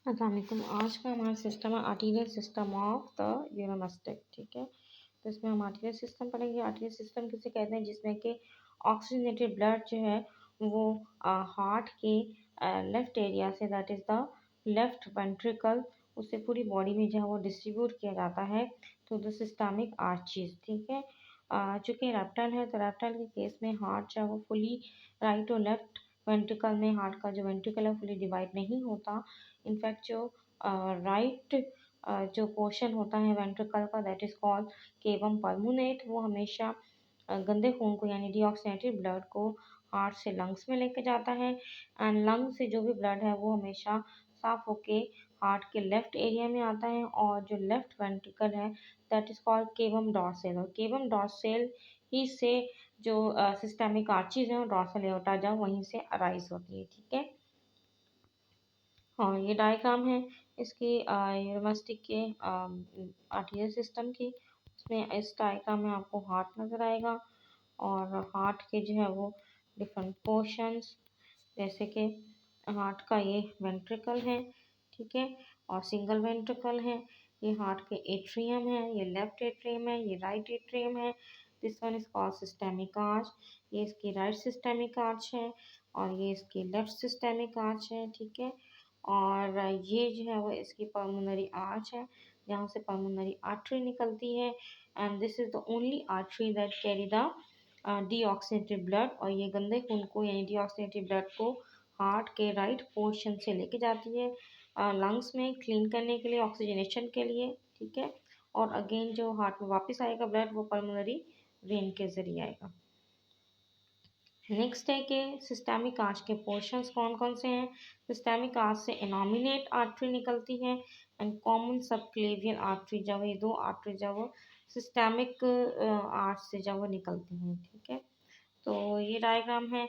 अस्सलाम वालेकुम। आज का हमारा सिस्टम है आर्टीरियल सिस्टम ऑफ द यूरोमस्टिक। ठीक है, तो इसमें हम आर्टीरियल सिस्टम पढ़ेंगे। आर्टीरियल सिस्टम किसे कहते हैं? जिसमें कि ऑक्सीजनेटेड ब्लड जो है वो हार्ट के लेफ्ट एरिया से, that is the left ventricle, उससे पूरी बॉडी में जो है वो डिस्ट्रीब्यूट किया जाता है थ्रू द सिस्टमिक आर्चीज। ठीक है, चूँकि रेप्टाइल है तो रेप्टाइल के केस में हार्ट जो है वो फुली राइट और लेफ्ट वेंट्रिकल में, हार्ट का जो वेंट्रिकल है फुली डिवाइड नहीं होता। इनफैक्ट जो राइट जो पोर्शन होता है वेंट्रिकल का, दैट इज़ कॉल्ड केवम पल्मोनेट, वो हमेशा गंदे खून को यानी डीऑक्सीनेटेड ब्लड को हार्ट से लंग्स में लेके जाता है। एंड लंग्स से जो भी ब्लड है वो हमेशा साफ होके हार्ट के लेफ्ट एरिया में आता है। और जो लेफ्ट वेंट्रिकल है दैट इज़ कॉल्ड केवम डॉर्सल, और केवम डॉर्सल ही से जो सिस्टमिक आर्चीज हैं और डॉर्सल एओर्टा जो वहीं से अराइज होती है। ठीक है, हाँ, ये डायग्राम है इसकी यूनिवर्सिटी के आर्टीरियल सिस्टम की। उसमें इस डायग्राम में आपको हार्ट नज़र आएगा और हार्ट के जो है वो डिफरेंट पोर्शंस, जैसे कि हार्ट का ये वेंट्रिकल है, ठीक है, और सिंगल वेंट्रिकल है। ये हार्ट के एट्रियम है, ये लेफ्ट एट्रियम है, ये राइट एट्रियम है। This one is called systemic arch. ये इसकी राइट सिस्टेमिक आर्च है और ये इसकी लेफ्ट सिस्टेमिक आर्च है। ठीक है, और ये जो है वो इसकी पल्मोनरी आर्च है जहाँ से पल्मोनरी आर्टरी निकलती है। And this is the only artery that carry the deoxygenated blood, और ये गंदे खून को यानी डीऑक्सीनेटेड ब्लड को हार्ट के राइट पोर्शन से लेके जाती है लंग्स में क्लीन करने के लिए, ऑक्सीजनेशन के लिए। ठीक है, और अगेन जो हार्ट में वापस आएगा ब्लड वो पल्मोनरी वेन के जरिए आएगा। नेक्स्ट है कि सिस्टेमिक आर्च के पोर्शंस कौन कौन से हैं। सिस्टेमिक आर्च से इनोमिनेट आर्टरी निकलती है एंड कॉमन सबक्लेवियन आर्टरी, जब ये दो आर्टरी जब वो सिस्टेमिक आर्च से जब वो निकलती हैं। ठीक है, तो ये डायग्राम है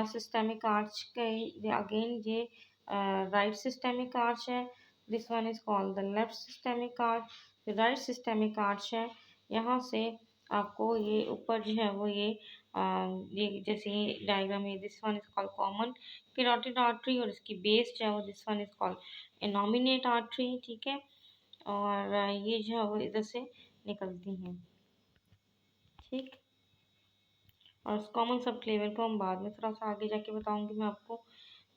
सिस्टेमिक आर्च के। अगेन ये राइट सिस्टेमिक आर्च है, this one is called the left systemic arch. Right systemic arch है, यहाँ से आपको ये ऊपर जो है वो ये जैसे ये डायग्राम है, this one is called common carotid artery, और इसकी बेस जो है वो this one is called innominate artery. ठीक है, और ये जो है वो इधर से निकलती हैं। ठीक, और कॉमन सब क्लेवर को हम बाद में थोड़ा सा आगे जाके बताऊंगी मैं आपको।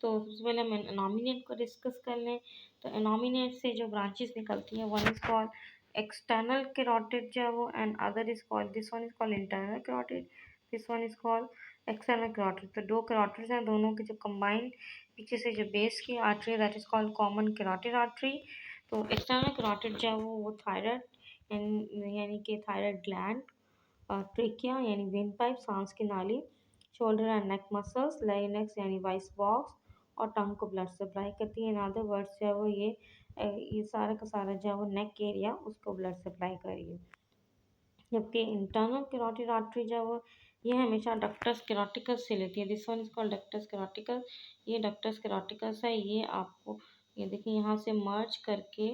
तो सबसे पहले हम एनोमिनेट को डिस्कस कर लें। तो एनोमिनेट से जो ब्रांचेस निकलती हैं, one is called external carotid जो है वो, and other is called, this one is called internal carotid, this one is called external carotid. तो दो कैरोटिड्स हैं, दोनों के जो कंबाइंड पीछे से जो बेस की artery that is called common carotid artery. तो एक्सटर्नल कैरोटिड जो है वो थायराइड यानी कि थायराइड ग्लैंड, ट्रेकिया यानी वेन पाइप, सांस की नाली, shoulder and neck muscles, Linux यानी वाइस बॉक्स, और टंग को ब्लड सप्लाई करती है। इन अदर वर्ड्स जो है वो ये सारा का सारा जो है वो नेक एरिया उसको ब्लड सप्लाई करिए। जबकि इंटरनल कैरोटिड आर्टरी जो है वो ये हमेशा डक्टस कैरोटिकस से लेती है, this one is called ductus caroticus. ये डक्टस कैरोटिकस है, ये आपको ये देखिए यहाँ से मर्ज करके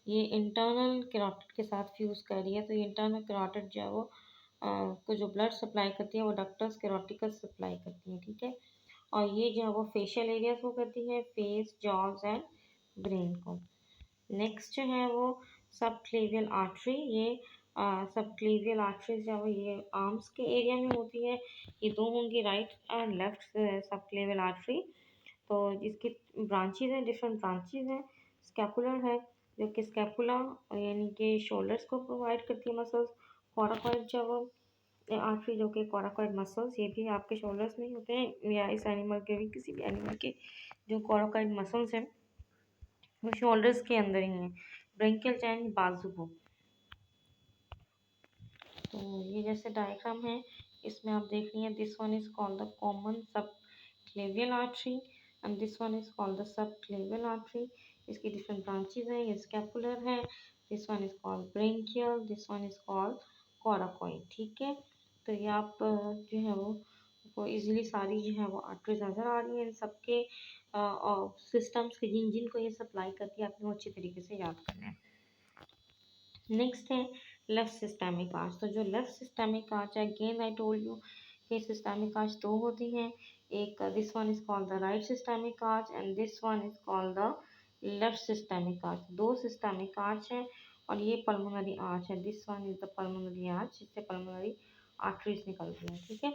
ये इंटरनल कैरोटिड के साथ फ्यूज कर रही है। तो ये इंटरनल कैरोटिड जो है वो को जो ब्लड सप्लाई करती है वो डक्टस कैरोटिकस सप्लाई करती है। ठीक है, और ये जो है वो फेशियल एरियाज को करती है, फेस, जॉज एंड ब्रेन को। नेक्स्ट जो है वो सब क्लेवियल आर्टरी। ये सब क्लेवियल आर्टरी जो है वो ये आर्म्स के एरिया में होती है। ये दो होंगी, राइट एंड लेफ्ट सब क्लेवियल आर्टरी। तो इसकी ब्रांचेज हैं, डिफरेंट ब्रांचेज हैं। स्कैपुलर है जो कि स्कैपुला यानी कि शोल्डर्स को प्रोवाइड करती है मसल्स। कोराकॉइड जो वो आर्टरी जो कि कोराकॉइड मसल्स, ये भी आपके शोल्डर्स में ही होते हैं, या इस एनिमल के भी, किसी भी एनिमल के जो कोराकॉइड मसल्स हैं वो शोल्डर्स के अंदर ही हैं। ब्रेंकियल चैन बाजू को। तो ये जैसे डायग्राम है इसमें आप देख लीजिए, this one is called the common subclavian artery and this one is called the subclavian artery. इसकी डिफरेंट ब्रांचेज हैं, ये स्कैपुलर है, this one is called brachial, this one is called coracoid. ठीक है, तो ये आप जो है वो इजीली सारी जो है वो आर्टरीज नज़र आ रही हैं। इन सबके सिस्टम्स के जिन जिन को ये सप्लाई करती है आपने वो अच्छी तरीके से याद करना है। नेक्स्ट है लेफ्ट सिस्टेमिक आर्च। तो जो लेफ्ट सिस्टेमिक आर्च है, अगेन आई टोल्ड यू कि सिस्टेमिक आर्च दो होती हैं। एक this one is called the right systemic arch and this one is called the left systemic arch, दो सिस्टेमिक आर्च है और ये पल्मोनरी आर्च है। This one is the pulmonary arch, जिससे पल्मोनरी आर्टरीज निकलती हैं। ठीक है,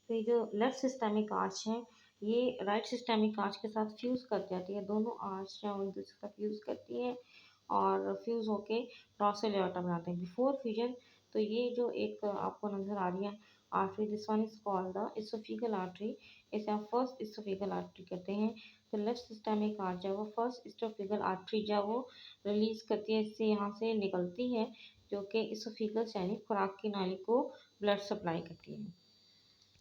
तो ये जो लेफ्ट सिस्टेमिक आर्च है ये राइट सिस्टेमिक आर्च के साथ फ्यूज कर जाती है। दोनों आर्च जो एक दूसरे के साथ फ्यूज करती हैं और फ्यूज होके डॉर्सल एओर्टा बनाते हैं। बिफोर फ्यूजन, तो ये जो एक आपको नजर आ रही है artery, this one is called the oesophageal artery, इसे आप फर्स्ट इसोफिगल आर्टरी कहते हैं। तो लेफ्ट सिस्टेमिक आर्च है वो फर्स्ट इसोफिगल आर्टरी जब वो रिलीज करती है, इससे यहाँ से निकलती है, जो कि इसोफिगस यानी खुराक की नाली को ब्लड सप्लाई करती है।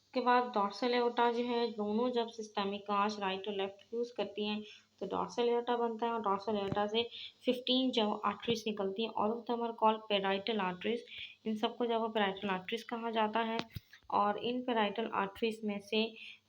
उसके बाद डॉर्सल एओर्टा जो है, दोनों जब सिस्टेमिक आर्च राइट और लेफ्ट फ्यूज करती हैं तो डॉर्सल एओर्टा बनता है और डॉर्सल एओर्टा से 15 जब आर्टरीज निकलती हैं, all of them are called parietal arteries. इन सबको जब पेराइटल आर्टरीज कहा जाता है। और इन पेराइटल आर्टरीज में से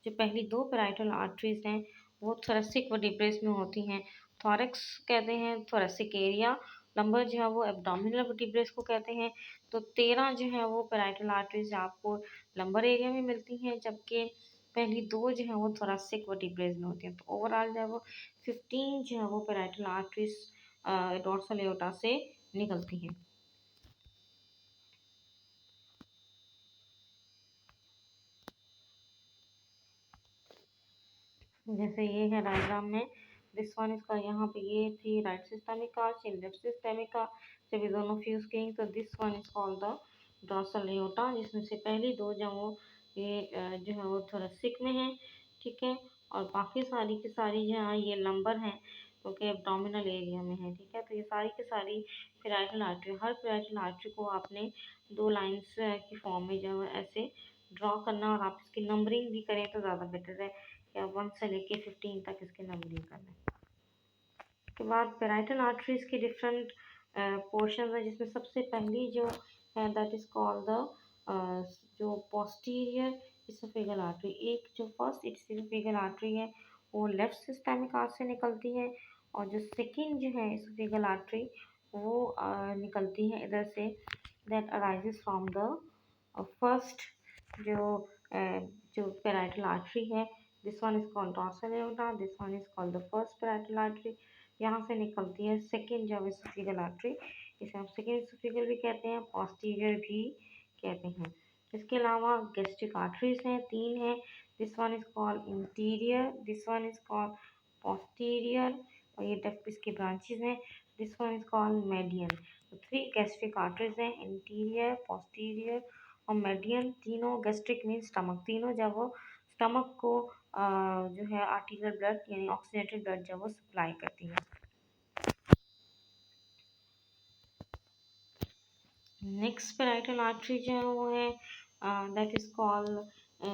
जो पहली दो पेराइटल आर्टरीज हैं वो थोरेसिक वर्टिब्रेस में होती हैं। थोरैक्स कहते हैं थोरेसिक एरिया, लंबर जो है वो एब्डोमिनल वर्टिब्रेस को कहते हैं। तो 13 जो है वो पेराइटल आर्टरीज आपको लंबर एरिया में मिलती हैं, जबकि पहली दो जो है वो थोरेसिक वर्टिब्रेस में होती हैं। तो ओवरऑल जो है वो 15 जो है वो पेराइटल आर्टरीज डोर्सल एओर्टा से निकलती हैं। जैसे ये है डायग्राम में, दिस वन इसका यहाँ पे ये थी right systemic arch, left systemic arch, जब ये दोनों फ्यूज किए तो this one is called the dorsal aorta, जिसमें से पहली दो जो वो ये जो है वो थोरेसिक में है। ठीक है, और बाकी सारी की सारी जो है ये लंबर हैं, क्योंकि एब्डोमिनल एरिया में है। ठीक है, तो ये सारी की सारी पेराइटल आर्टरी, हर पेराइटल आर्टरी को आपने दो लाइन्स की फॉर्म में जो है ऐसे ड्रॉ करना, और आप इसकी नंबरिंग भी करें तो ज़्यादा बेटर है, या 1 से लेके 15 तक इसकी नंबरिंग करना है। उसके बाद पेराइटल आर्टरीज के डिफरेंट पोर्शन है, जिसमें सबसे पहली जो है दैट इज कॉल्ड द जो पोस्टीरियर इसोफेगल आर्टरी। एक जो फर्स्ट इसोफेगल आर्टरी है वो लेफ्ट सिस्टेमिक आर्च से निकलती है, और जो सेकंड जो है इसोफेगल आर्टरी वो निकलती है इधर से, that arises from the first जो जो पेराइटल आर्टरी है। This one is called dorsal aorta, this one is called the first parietal artery. यहाँ से निकलती है सेकेंड जब इसोफिगल आर्टरी, इसे हम सेकेंड इसोफिगल भी कहते हैं, पोस्टीरियर भी कहते हैं। इसके अलावा गैस्ट्रिक आर्टरीज हैं, तीन हैं। This one is called interior, this one is called posterior, और ये डेफ्टिस की ब्रांचेज हैं। This one is called median. तो थ्री गैस्ट्रिक आर्टरीज हैं, इंटीरियर, पोस्टीरियर और मेडियन। तीनों गैस्ट्रिक मीन स्टमक, तीनों जब वो स्टमक को जो है आर्टिकुलर ब्लड यानी ऑक्सीजनेटेड ब्लड जब वो सप्लाई करती है। नेक्स्ट पेराइटल आर्टरी जो है वो है that is called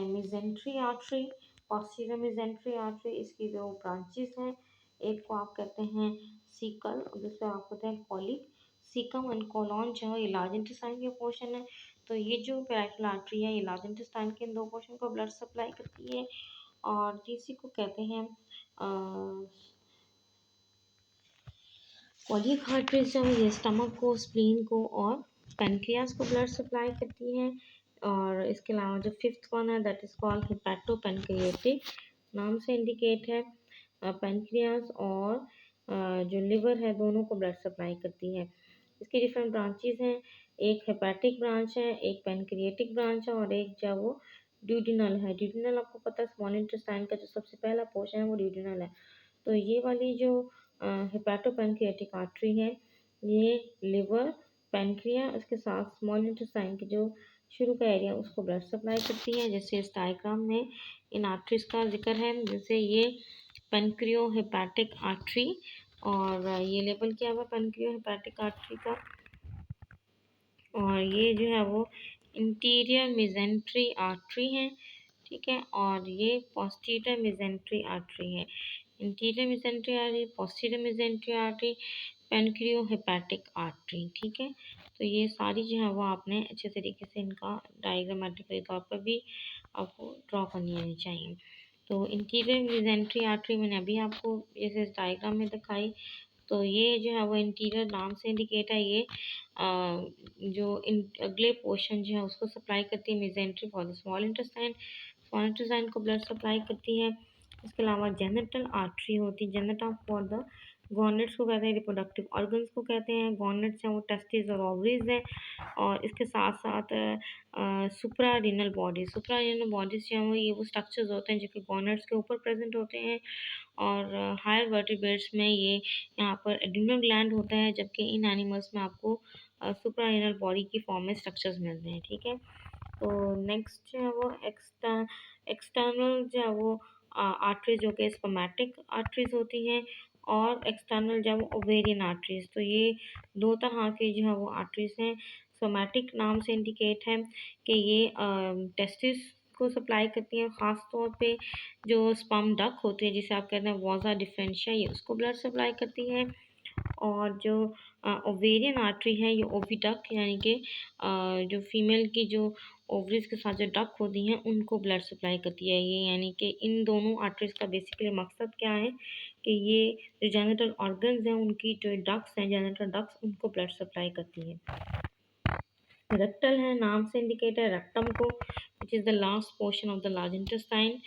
mesentery artery, posterior mesentery artery. इसकी दो ब्रांचेस हैं, एक को आप कहते हैं सीकल और दूसरे आप कहते हैं कॉलिक। सीकम एंड कोलॉन जो है ये लार्ज इंटेस्टाइन के पोर्शन है। तो ये जो पेराइटल आर्टरी है ये लार्ज इंटेस्टाइन के इन दो पोर्शन को ब्लड सप्लाई करती है, और तीसरी को कहते हैं कॉलिक आर्टरीज जो है ये स्टमक को, स्प्लीन को और पेनक्रियास को ब्लड सप्लाई करती है। और इसके अलावा जो फिफ्थ वन है that is called hepato pancreatic, नाम से इंडिकेट है पेनक्रियास और जो लिवर है दोनों को ब्लड सप्लाई करती है। इसकी डिफरेंट ब्रांचेस हैं, एक हेपेटिक ब्रांच है, एक पेनक्रिएटिक ब्रांच है और एक जो वो ड्यूडिनल है। ड्यूडिनल आपको पता है स्मॉल इंटेस्टाइन का जो सबसे पहला पोर्शन है वो ड्यूडिनल है। तो ये वाली जो हेपेटोपेनक्रियाटिक आर्टरी है ये लिवर, पेनक्रिया, इसके साथ स्मॉल इंटेस्टाइन के जो शुरू का एरिया उसको ब्लड सप्लाई करती है। जैसे इस डायग्राम में इन आर्टरीज का जिक्र है, जैसे ये पेनक्रियो हेपेटिक आर्टरी, और ये लेबल किया हुआ पेनक्रियो हेपेटिक आर्टरी का, और ये जो है वो इंटीरियर मेसेंट्री आर्टरी है। ठीक है, और ये पोस्टीरियर मेसेंट्री आर्टरी है। Interior mesentery artery, posterior mesentery artery, pancreatico hepatic artery. ठीक है, तो ये सारी जो है वो आपने अच्छे तरीके से इनका डायग्रामेटिकली तौर पर भी आपको ड्रॉ करनी आनी चाहिए। तो इंटीरियर मेसेंट्री आर्टरी मैंने अभी आपको इस डायग्राम में दिखाई। तो ये जो है वो इंटीरियर नाम से इंडिकेट है, ये जो अगले पोर्शन जो है उसको सप्लाई करती है mesentery for the small intestine, small intestine को ब्लड सप्लाई करती है। इसके अलावा जेनिटल आर्टरी होती है, जेनिटा फॉर द गॉनेट्स को कहते हैं रिप्रोडक्टिव ऑर्गन्स को कहते हैं। गॉनेट्स हैं वो टेस्टिस और ओवरीज हैं। और इसके साथ साथ सुप्रारीनल बॉडीज जो हैं वो ये वो स्ट्रक्चर्स होते हैं जो कि गॉनेट्स के ऊपर प्रेजेंट होते हैं। और हायर वर्टिब्रेट्स में ये यहाँ पर एड्रिनल ग्लैंड होता है, जबकि इन एनिमल्स में आपको सुप्रारिनल बॉडी की फॉर्म में स्ट्रक्चर्स मिलते हैं। ठीक है, तो नेक्स्ट जो है वो एक्सटर्नल जो है वो आर्टरीज जो कि स्पर्मेटिक आर्टरीज होती हैं, और एक्सटर्नल जो है वो ओवेरियन आर्टरीज। तो ये दो तरह के जो है वो आर्टरीज हैं। सोमैटिक नाम से इंडिकेट है कि ये टेस्टिस को सप्लाई करती हैं, ख़ास तौर पे जो स्पर्म डक होती है जिसे आप कहते हैं वॉजा डिफरेंशिया, ये उसको ब्लड सप्लाई करती है। और जो ओवेरियन आर्टरी है ये ओविडक्ट यानी कि जो फीमेल की जो ओवरीज के साथ जो डक होती हैं उनको ब्लड सप्लाई करती है ये। यानी कि इन दोनों आर्टरीज का बेसिकली मकसद क्या है कि ये जो जेनिटल ऑर्गन्स हैं उनकी जो डक्स हैं जेनिटल डक्स उनको ब्लड सप्लाई करती है। रेक्टल है, नाम से इंडिकेट है रेक्टम को, which is the last portion of the large intestine,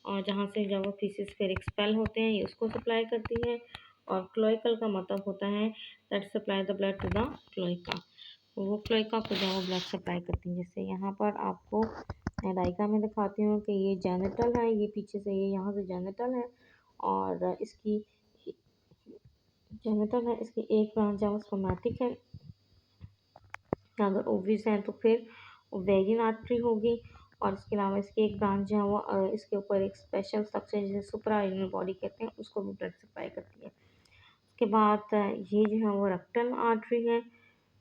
और जहाँ से जब वो फीसिस फिर एक्सपेल होते हैं ये उसको सप्लाई करती है। और क्लोइकल का मतलब होता है that supply the blood to the cloaca, तो वो क्लोइका को जो है वो ब्लड सप्लाई करती है। जैसे यहाँ पर आपको डायग्राम में दिखाती हूँ कि ये जेनिटल है, ये पीछे से ये यहाँ से जेनिटल है, और इसकी जेनिटल है, इसकी एक ब्रांच है वो स्पर्मेटिक है। अगर ओवरीज हैं तो फिर ओवेरियन आर्टरी होगी, और इसके अलावा इसकी एक ब्रांच जो है वो इसके ऊपर एक स्पेशल स्ट्रक्चर जिसे सुप्रारिनल बॉडी कहते हैं उसको भी ब्लड सप्लाई करती है। उसके बाद ये जो है वो रेक्टल आर्टरी है,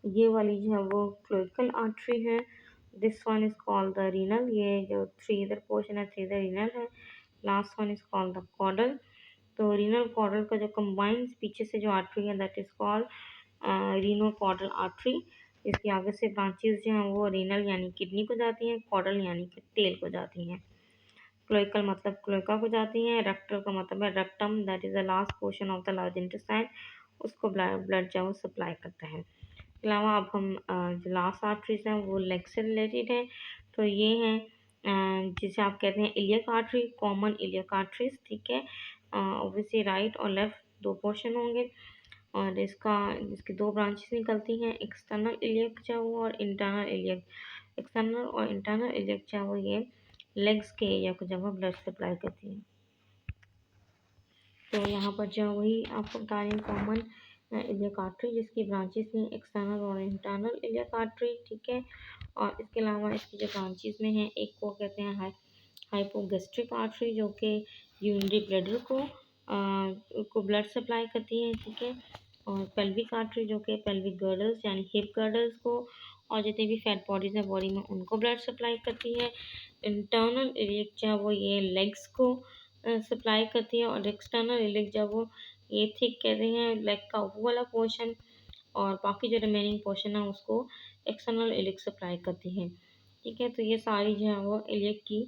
ये वाली जो है वो क्लोइकल आर्टरी है। This one is called the renal, ये जो थ्री इधर पोर्शन है थ्री इधर रीनल है। Last one is called the caudal. तो रीनल कॉडल का जो कंबाइंड पीछे से जो आर्टरी है that is called reno caudal artery. इसके आगे से ब्रांचेस जो हैं वो रीनल यानी किडनी को जाती हैं, कॉडल यानी कि टेल को जाती हैं। क्लोइकल मतलब क्लोइका को जाती हैं। रेक्टल का मतलब है rectum that is the last portion of the large intestine, उसको ब्लड जो है वो सप्लाई करता है। इसके अलावा अब हम जो लास्ट आर्टरीज हैं वो लेग से रिलेटेड है। तो ये हैं जिसे आप कहते हैं iliac artery, common iliac arteries. ठीक है, ऑब्वियसली राइट और लेफ्ट दो पोर्शन होंगे, और इसकी दो ब्रांचेस निकलती हैं, एक्सटर्नल इलियक जो है वो और इंटरनल इलियक। एक्सटर्नल और इंटरनल इलियक जो है वो ये लेग्स के एरिया को जब वो ब्लड सप्लाई करती है। तो यहाँ पर जो वही आपको बता रही हूँ कॉमन इलियक आर्टरी जिसकी ब्रांचेस हैं एक्सटर्नल और इंटरनल इलियक आर्टरी। ठीक है, और इसके अलावा इसकी जो ब्रांचेस में हैं एक को कहते हैं हाइपोगेस्ट्रिक आर्टरी जो कि यूरिनरी ब्लैडर को ब्लड सप्लाई करती है। ठीक है, और पेल्विक आर्टरी जो कि पेल्विक गर्डल्स यानी हिप गर्डल्स को और जितने भी फैट बॉडीज हैं बॉडी में उनको ब्लड सप्लाई करती है। इंटरनल इलियक जो है वो ये लेग्स को सप्लाई करती है, और एक्सटर्नल इलियक जब वो ये थिक कहते हैं लेग का वो वाला पोर्शन, और बाकी जो रिमेनिंग पोर्शन है उसको एक्सटर्नल इलियक सप्लाई करती है। ठीक है, तो ये सारी जो है वो इलियक की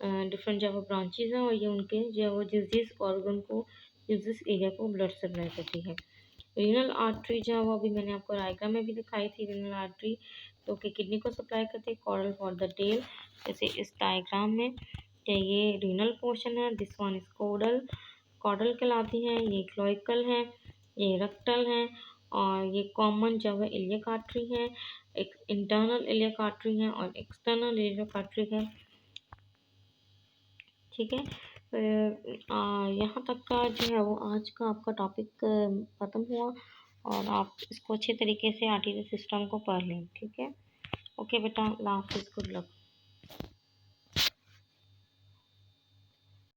डिफरेंट जो है वो ब्रांचेज हैं, और ये उनके जो है वो जिस ऑर्गन को जिस एरिया को ब्लड सप्लाई करती है। रीनल आर्टरी जो है वो अभी मैंने आपको डायग्राम में भी दिखाई थी। रीनल आर्टरी तो कि किडनी को सप्लाई करती है, कॉर्डल फॉर द टेल, जैसे इस डायग्राम में कि ये रीनल पोर्शन है, this one is caudal, caudal कहलाती है, ये क्लोइकल है, ये रेक्टल है, और ये कॉमन जो है इलियक आर्टरी है, एक इंटरनल इलियक आर्टरी है और एक्सटर्नल इलियक आर्टरी है। ठीक है, यहाँ तक का जो है वो आज का आपका टॉपिक ख़त्म हुआ, और आप इसको अच्छे तरीके से आर्टरी सिस्टम को पढ़ लें। ठीक है, ओके बेटा, अल्लाह हाफिज़, गुड लक।